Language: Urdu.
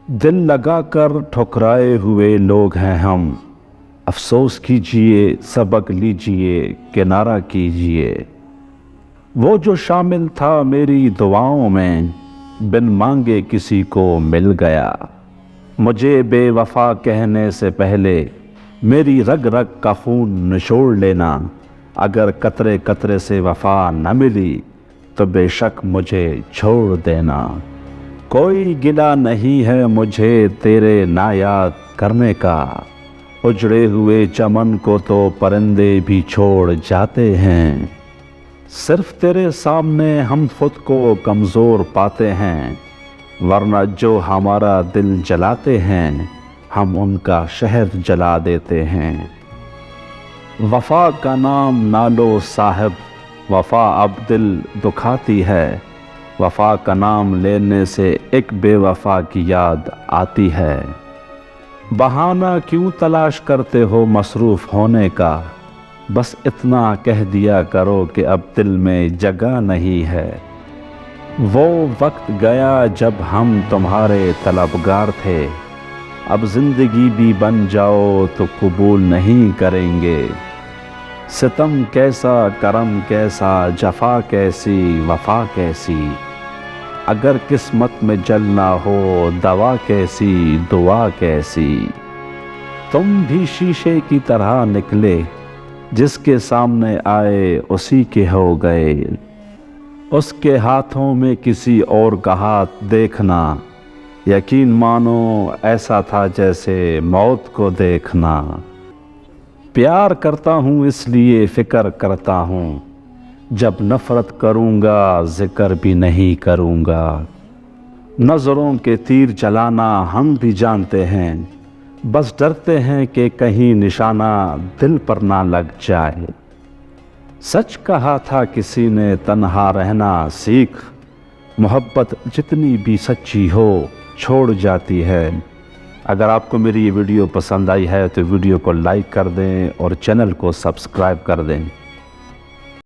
دل لگا کر ٹھکرائے ہوئے لوگ ہیں ہم، افسوس کیجئے سبق لیجئے کنارہ کیجئے۔ وہ جو شامل تھا میری دعاؤں میں، بن مانگے کسی کو مل گیا۔ مجھے بے وفا کہنے سے پہلے میری رگ رگ کا خون نچوڑ لینا۔ اگر قطرے قطرے سے وفا نہ ملی تو بے شک مجھے چھوڑ دینا۔ کوئی گلہ نہیں ہے مجھے تیرے نایاد کرنے کا، اجڑے ہوئے چمن کو تو پرندے بھی چھوڑ جاتے ہیں۔ صرف تیرے سامنے ہم خود کو کمزور پاتے ہیں، ورنہ جو ہمارا دل جلاتے ہیں ہم ان کا شہر جلا دیتے ہیں۔ وفا کا نام نہ لو صاحب، وفا اب دل دکھاتی ہے۔ وفا کا نام لینے سے ایک بے وفا کی یاد آتی ہے۔ بہانہ کیوں تلاش کرتے ہو مصروف ہونے کا، بس اتنا کہہ دیا کرو کہ اب دل میں جگہ نہیں ہے۔ وہ وقت گیا جب ہم تمہارے طلبگار تھے، اب زندگی بھی بن جاؤ تو قبول نہیں کریں گے۔ ستم کیسا کرم کیسا، جفا کیسی وفا کیسی، اگر قسمت میں جلنا ہو دوا کیسی دعا کیسی۔ تم بھی شیشے کی طرح نکلے، جس کے سامنے آئے اسی کے ہو گئے۔ اس کے ہاتھوں میں کسی اور کا ہاتھ دیکھنا، یقین مانو ایسا تھا جیسے موت کو دیکھنا۔ پیار کرتا ہوں اس لیے فکر کرتا ہوں، جب نفرت کروں گا ذکر بھی نہیں کروں گا۔ نظروں کے تیر چلانا ہم بھی جانتے ہیں، بس ڈرتے ہیں کہ کہیں نشانہ دل پر نہ لگ جائے۔ سچ کہا تھا کسی نے تنہا رہنا سیکھ، محبت جتنی بھی سچی ہو چھوڑ جاتی ہے۔ اگر آپ کو میری یہ ویڈیو پسند آئی ہے تو ویڈیو کو لائک کر دیں اور چینل کو سبسکرائب کر دیں۔